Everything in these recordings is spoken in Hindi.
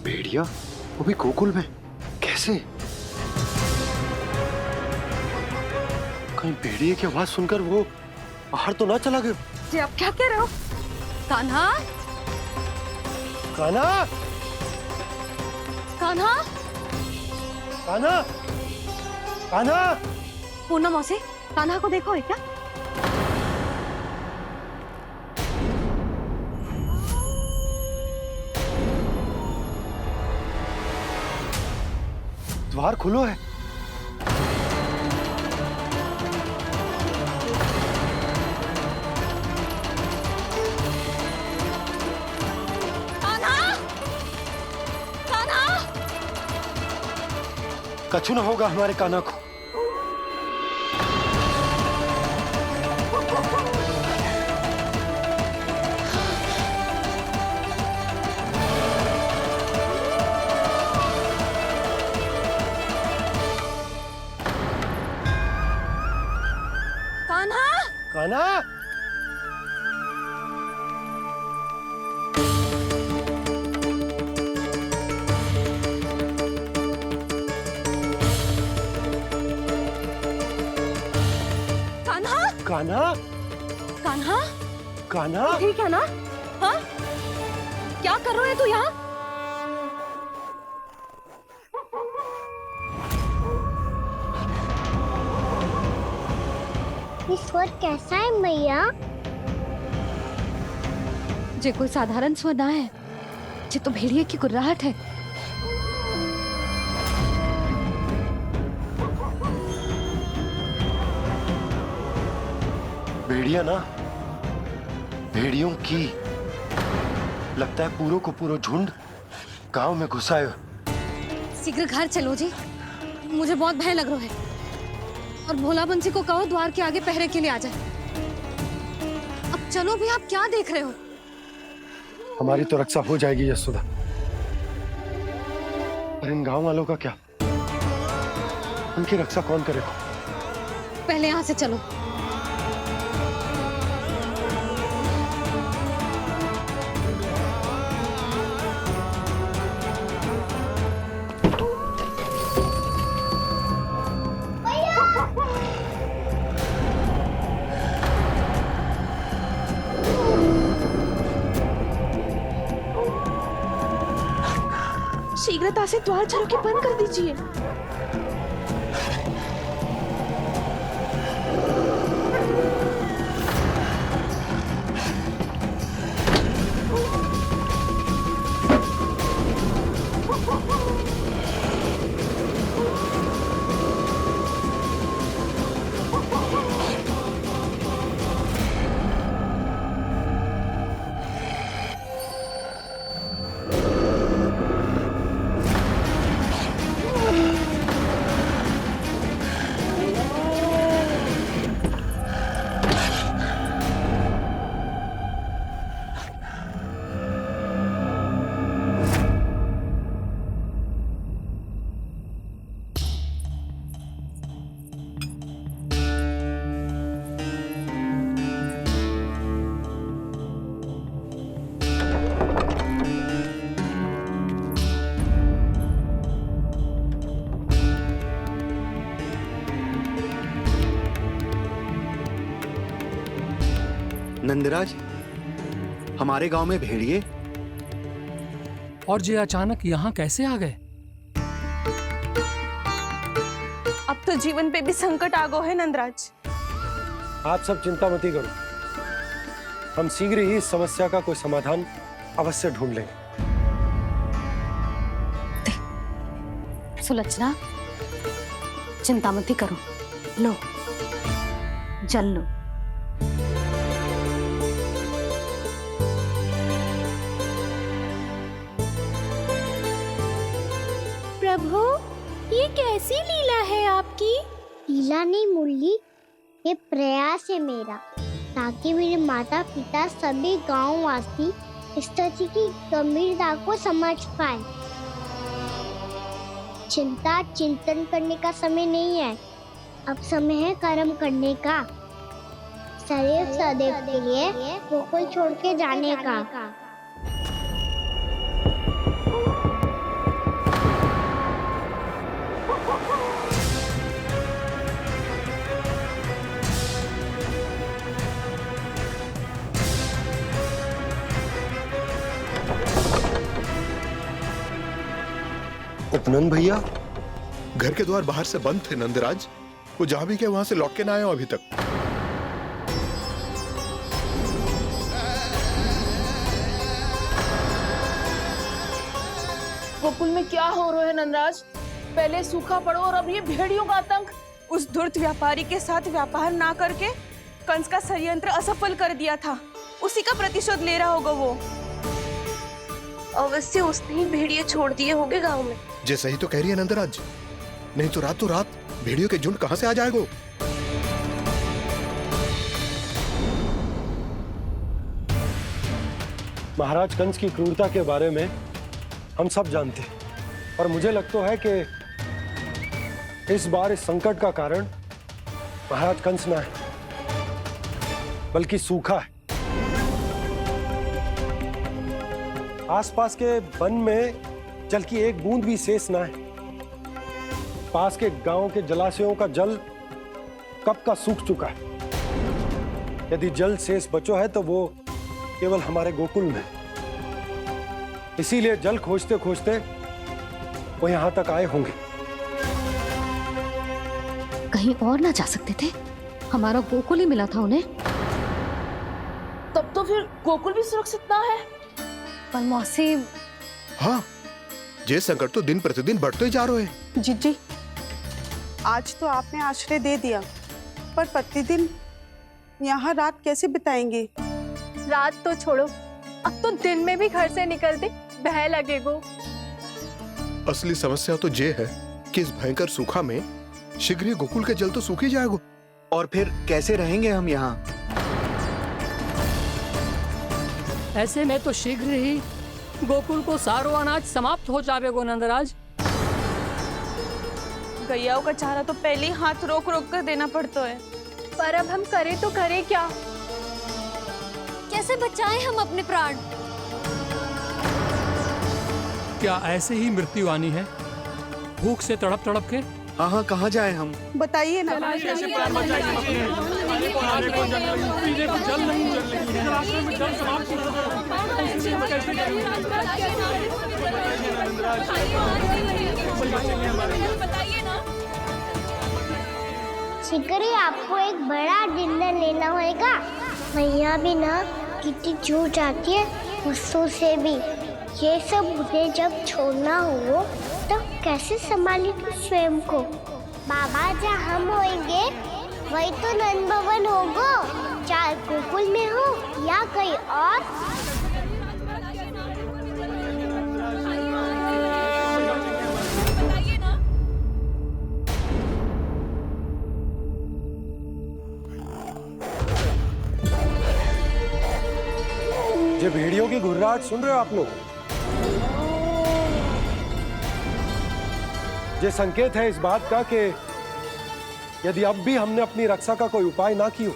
भेड़िया वो भी गोकुल में? कैसे? कहीं भेड़िए की आवाज सुनकर वो बाहर तो ना चला गया? जी आप क्या कह रहे हो? कान्हा, कान्हा, कान्हा, कान्हा, कान्हा! पूनम मौसी, कान्हा को देखो है क्या? द्वार खुलो है। कान्हा, कान्हा! कछु ना होगा हमारे कान्हा को। कान्हा! कान्हा! कान्हा! कान्हा! कान्हा! कान्हा! ठीक है ना? हाँ? क्या कर रहे हो तू यहाँ? ये स्वर कैसा है मैया? जे कोई साधारण स्वर ना है, जे तो भेड़िए की गुर्राहट है। भेड़िया ना, भेड़ियों की लगता है पूरों को पूरा झुंड गांव में घुसा है। शीघ्र घर चलो जी, मुझे बहुत भय लग रहा है। और भोला बंसी को कहो द्वार के आगे पहरे के लिए आ जाए। अब चलो भी, आप क्या देख रहे हो? हमारी तो रक्षा हो जाएगी यशोदा, पर इन गांव वालों का क्या? उनकी रक्षा कौन करेगा? पहले यहाँ से चलो। शीघ्रता से द्वार चलो के बंद कर दीजिए। नंदराज, हमारे गांव में भेड़िए और ये अचानक यहाँ कैसे आ गए? अब तो जीवन पे भी संकट आ गो है नंदराज। आप सब चिंता मत करो, हम शीघ्र ही इस समस्या का कोई समाधान अवश्य ढूंढ लेंगे। सुलक्षणा, चिंता मत करो, लो जल लो। प्रभु, ये कैसी लीला है आपकी? लीला नहीं मुरली, ये प्रयास है मेरा, ताकि मेरे माता पिता सभी गांव वासी स्थिति की गंभीरता को समझ पाए। चिंता चिंतन करने का समय नहीं है, अब समय है कर्म करने का, सदैव सदैव के लिए गोकुल छोड़ के जाने का। उपनंद भैया, घर के द्वार बाहर से बंद थे नंदराज। वो जहां भी गए वहां से लौट के ना आए हो अभी तक। गोकुल में क्या हो रहा है नंदराज? पहले सूखा पड़ो और अब ये भेड़ियों का आतंक। उस धूर्त व्यापारी के साथ व्यापार ना करके कंस का षड्यंत्र असफल कर दिया था। उसी का प्रतिशोध ले रहा होगा वो। अवश्य उसने ही भेड़िए छोड़ दिए होंगे गांव में। जैसे ही तो कह रही है नंदराज, नहीं तो रात भेड़ियों के झुंड कहां से आ जाएगा? महाराज कंस की क्रूरता के बारे में हम सब जानते हैं, और मुझे लगता है कि इस बार इस संकट का कारण महाराज कंस ना है, बल्कि सूखा है। आसपास के वन में जल की एक बूंद भी शेष ना है। पास के गांव के जलाशयों का जल कब का सूख चुका है। यदि जल शेष बचो है तो वो केवल हमारे गोकुल में। इसीलिए जल खोजते खोजते वो यहां तक आए होंगे। कहीं और ना जा सकते थे? हमारा गोकुल ही मिला था उन्हें। तब तो फिर गोकुल भी सुरक्षित ना है। पर मौसी, हाँ, ये संकट तो दिन प्रतिदिन बढ़ते ही जा रहे हैं। जीजी, आज तो आपने आश्रय दे दिया, पर प्रतिदिन यहाँ रात कैसे बिताएंगे? रात तो छोड़ो, अब तो दिन में भी घर से निकलते भय लगेगो। असली समस्या तो ये है कि इस भयंकर सूखा में शीघ्र ही गोकुल के जल तो सूख ही जाएगा। और फिर कैसे रहेंगे हम यहाँ? ऐसे में तो शीघ्र ही गोकुल को सारो अनाज समाप्त हो जाएगो नंदराज। गैयाओं का चारा तो पहले ही हाथ रोक रोक कर देना पड़ता है। पर अब हम करें तो करें क्या? कैसे बचाएं हम अपने प्राण? क्या ऐसे ही मृत्यु आनी है, भूख से तड़प तड़प के? हाँ, कहाँ जाए हम? बताइए ना। शिकारी, आपको एक बड़ा डिनर लेना होगा। भैया भी ना कितनी चूक जाती है गुस्सों से भी। ये सब मुझे जब छोड़ना हो तो कैसे संभालेंगे स्वयं को? बाबा जहाँ हम होंगे वही तो नंद भवन होगा, चाहे गोकुल में हो या कहीं और। ये भेड़ियों की घुर्राहट सुन रहे हो आप लोग? ये संकेत है इस बात का कि यदि अब भी हमने अपनी रक्षा का कोई उपाय ना किया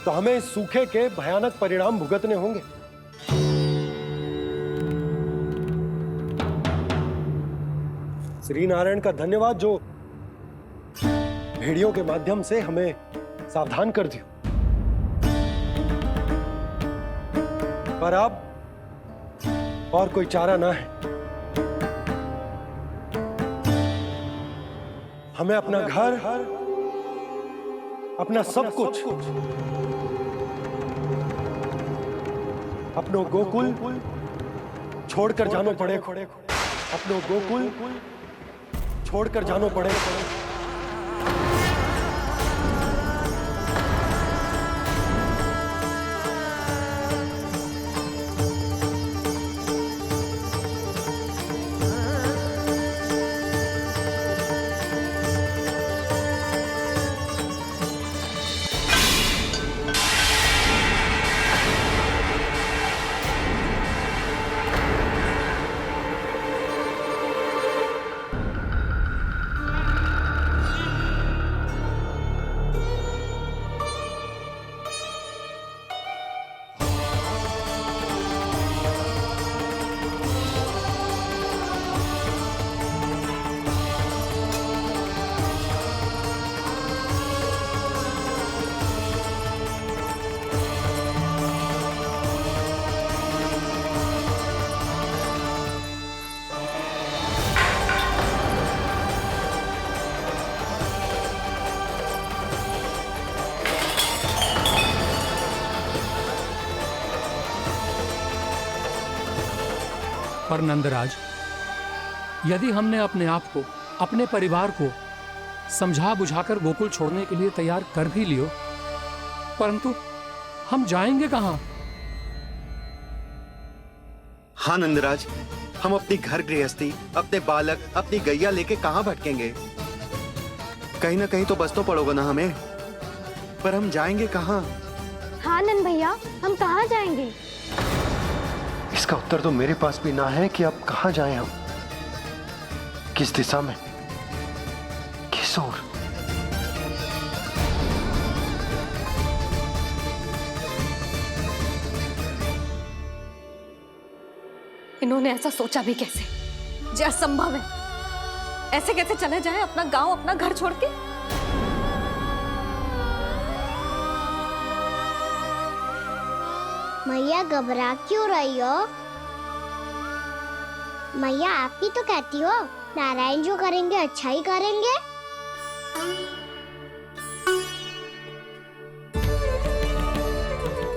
तो हमें इस सूखे के भयानक परिणाम भुगतने होंगे। श्री नारायण का धन्यवाद जो भेड़ियों के माध्यम से हमें सावधान कर दिया। पर अब और कोई चारा ना है। हमें अपना घर, अपना सब कुछ, अपनो गोकुल छोड़कर जानो पड़े। अपनो गोकुल छोड़कर जानो पड़े। पर नंदराज, यदि हमने अपने आप को, अपने परिवार को समझा बुझाकर गोकुल छोड़ने के लिए तैयार कर भी लियो, परंतु हम जाएंगे कहां? हाँ नंदराज, हम अपनी घर गृहस्थी, अपने बालक, अपनी गैया लेके कहाँ भटकेंगे? कहीं ना कहीं तो बस तो पड़ोगा ना हमें, पर हम जाएंगे कहाँ? हाँ नंद भैया, हम कहाँ जाएंगे? इसका उत्तर तो मेरे पास भी ना है कि अब कहाँ जाएं हम, किस दिशा में, किस ओर। इन्होंने ऐसा सोचा भी कैसे? जो असंभव है। ऐसे कैसे चले जाएं अपना गांव, अपना घर छोड़ के? मैया घबरा क्यों रही हो? मैया आप ही तो कहती हो नारायण जो करेंगे अच्छा ही करेंगे।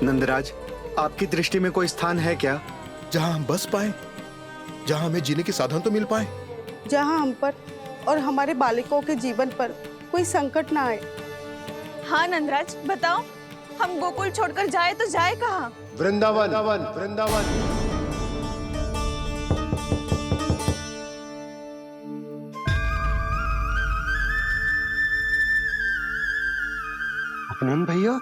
नंदराज, आपकी दृष्टि में कोई स्थान है क्या जहां हम बस पाए, जहां हमें जीने के साधन तो मिल पाए, जहाँ हम पर और हमारे बालकों के जीवन पर कोई संकट ना आए। हाँ नंदराज, बताओ, हम गोकुल छोड़कर जाए तो जाए कहाँ? वृंदावन, वृंदावन। उपनंद भैया,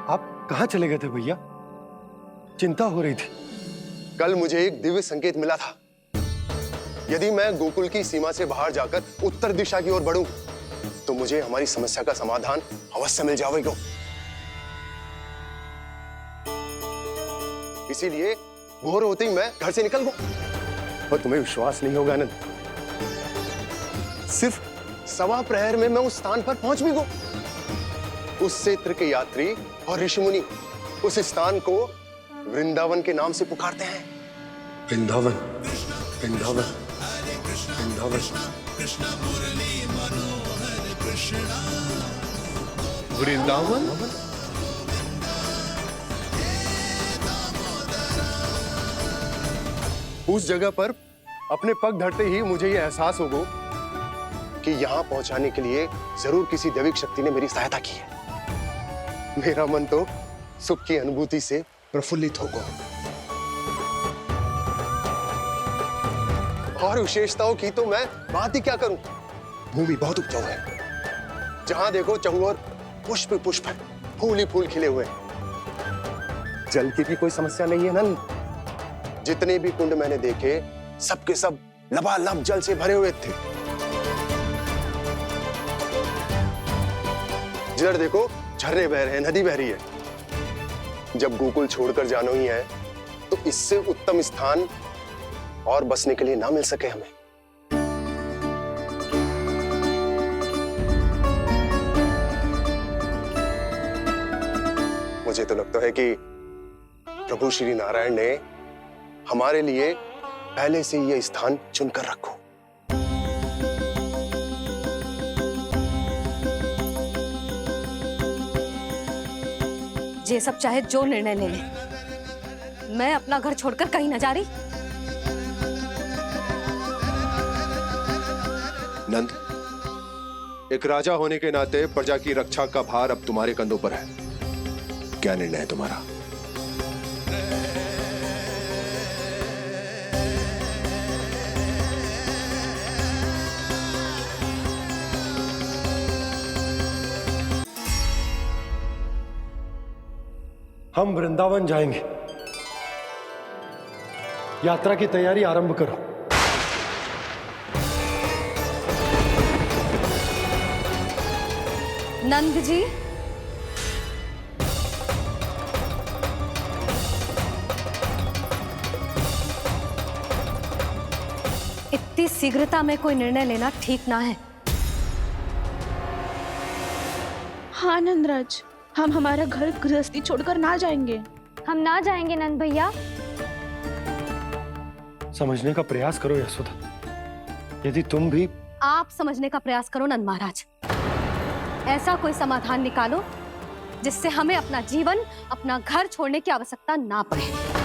आप कहाँ चले गए थे भैया? चिंता हो रही थी। कल मुझे एक दिव्य संकेत मिला था। यदि मैं गोकुल की सीमा से बाहर जाकर उत्तर दिशा की ओर बढ़ूं, तो मुझे हमारी समस्या का समाधान अवश्य मिल जाएगा। इसीलिए भोर होते ही मैं घर से निकल गया। और तुम्हें विश्वास नहीं होगा आनंद, सिर्फ 1.25 प्रहर में मैं उस स्थान पर पहुंच भी गया। उस क्षेत्र के यात्री और ऋषि मुनि उस स्थान को वृंदावन के नाम से पुकारते हैं। वृंदावन, वृंदावन, वृंदावन। वृंदावन। उस जगह पर अपने पग धरते ही मुझे यह एहसास होगा कि यहां पहुंचाने के लिए जरूर किसी दैविक शक्ति ने मेरी सहायता की है। मेरा मन तो सुख की अनुभूति से प्रफुल्लित होगा। और विशेषताओं की तो मैं बात ही क्या करूं। भूमि बहुत उपजाऊ है, जहां देखो चहुओर पुष्प पुष्प, फूल ही फूल खिले हुए। जल की भी कोई समस्या नहीं है नंद। जितने भी कुंड मैंने देखे, सबके सब लबालब जल से भरे हुए थे। जिधर देखो झरने बह रहे हैं, नदी बह रही है। जब गोकुल छोड़कर जाना ही है, तो इससे उत्तम स्थान और बसने के लिए ना मिल सके हमें। मुझे तो लगता है कि प्रभु श्री नारायण ने हमारे लिए पहले से यह स्थान चुनकर रखो। ये सब चाहे जो निर्णय ले ले, मैं अपना घर छोड़कर कहीं न जा रही। नंद, एक राजा होने के नाते प्रजा की रक्षा का भार अब तुम्हारे कंधों पर है। क्या निर्णय है तुम्हारा? हम वृंदावन जाएंगे। यात्रा की तैयारी आरंभ करो। नंद जी, इतनी शीघ्रता में कोई निर्णय लेना ठीक ना है। हाँ नंदराज, हम हमारा घर गृहस्थी छोड़कर ना जाएंगे। हम ना जाएंगे नंद भैया। समझने का प्रयास करो यशोदा। यदि तुम भी आप समझने का प्रयास करो नंद महाराज। ऐसा कोई समाधान निकालो जिससे हमें अपना जीवन, अपना घर छोड़ने की आवश्यकता ना पड़े।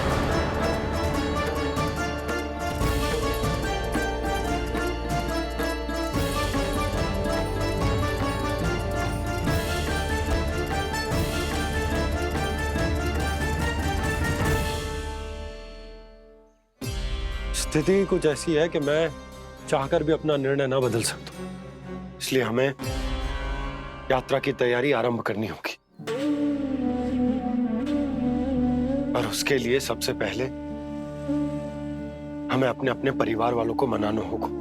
स्थिति कुछ ऐसी है कि मैं चाहकर भी अपना निर्णय ना बदल सकता, इसलिए हमें यात्रा की तैयारी आरंभ करनी होगी। और उसके लिए सबसे पहले हमें अपने अपने परिवार वालों को मनाना होगा।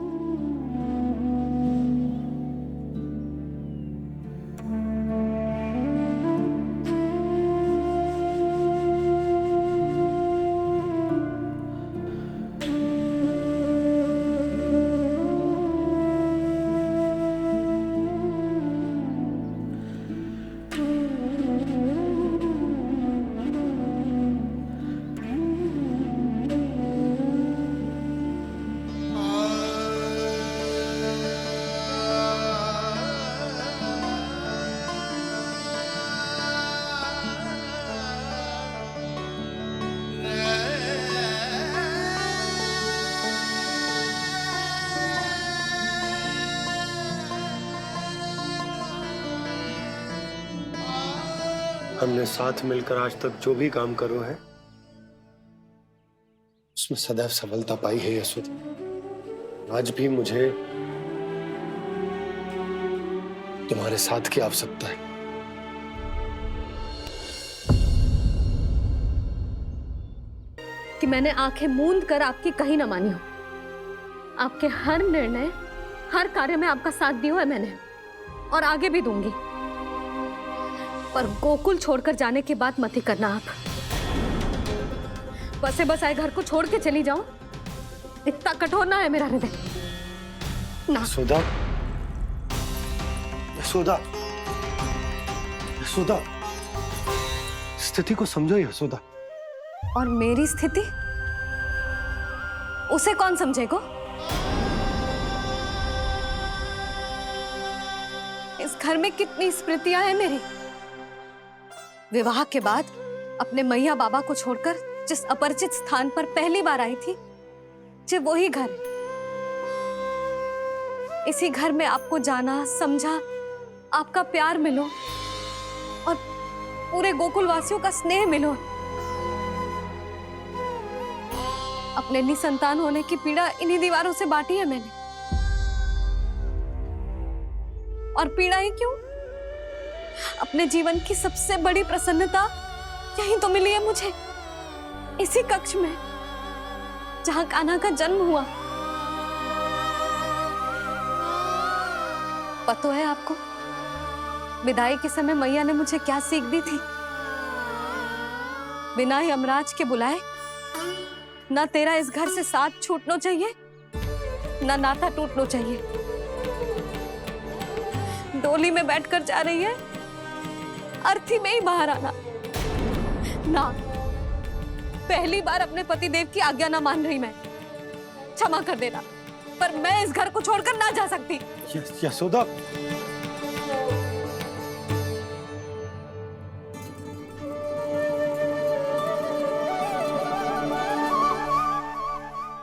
हमने साथ मिलकर आज तक जो भी काम करो है उसमें सदैव सफलता पाई है यशोदा। आज भी मुझे तुम्हारे साथ की आवश्यकता है। कि मैंने आंखें मूंद कर आपकी कहीं न मानी हो। आपके हर निर्णय, हर कार्य में आपका साथ दिया है मैंने, और आगे भी दूंगी। पर गोकुल छोड़कर जाने के बाद मत ही करना आप। बसे बसाए घर को छोड़ के चली जाऊं, इतना कठोर ना है मेरा हृदय ना। यशोदा, यशोदा, यशोदा, स्थिति को समझो यशोदा। और मेरी स्थिति उसे कौन समझेगा? इस घर में कितनी स्मृतियां हैं मेरी। विवाह के बाद अपने मैया बाबा को छोड़कर जिस अपरिचित स्थान पर पहली बार आई थी, जो वही घर है। इसी घर में आपको जाना, समझा, आपका प्यार मिलो और पूरे गोकुल वासियों का स्नेह मिलो। अपने निसंतान होने की पीड़ा इन्हीं दीवारों से बांटी है मैंने। और पीड़ा ही क्यों? अपने जीवन की सबसे बड़ी प्रसन्नता यही तो मिली है मुझे, इसी कक्ष में जहां कान्हा का जन्म हुआ। पता है आपको विदाई के समय मैया ने मुझे क्या सीख दी थी? बिना ही यमराज के बुलाए ना तेरा इस घर से साथ छूटना चाहिए, ना नाता टूटना चाहिए। डोली में बैठकर जा रही है, अर्थी में ही बाहर आना ना। पहली बार अपने पतिदेव की आज्ञा ना मान रही मैं, क्षमा कर देना, पर मैं इस घर को छोड़कर ना जा सकती। यशोदा,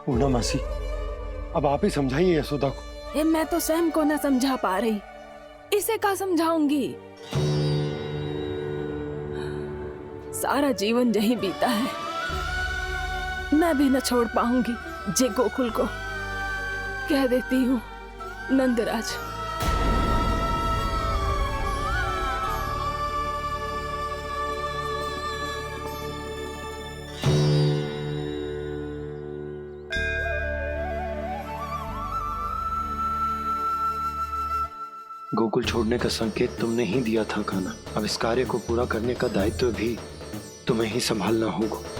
पूर्णा मासी, अब आप ही समझाइए यशोदा को। मैं तो स्वयं को ना समझा पा रही, इसे क्या समझाऊंगी? सारा जीवन यही बीता है, मैं भी न छोड़ पाऊंगी जे गोकुल को। कह देती हूँ नंदराज। गोकुल छोड़ने का संकेत तुमने ही दिया था कान्हा। अब इस कार्य को पूरा करने का दायित्व भी तुम्हें ही संभालना होगा।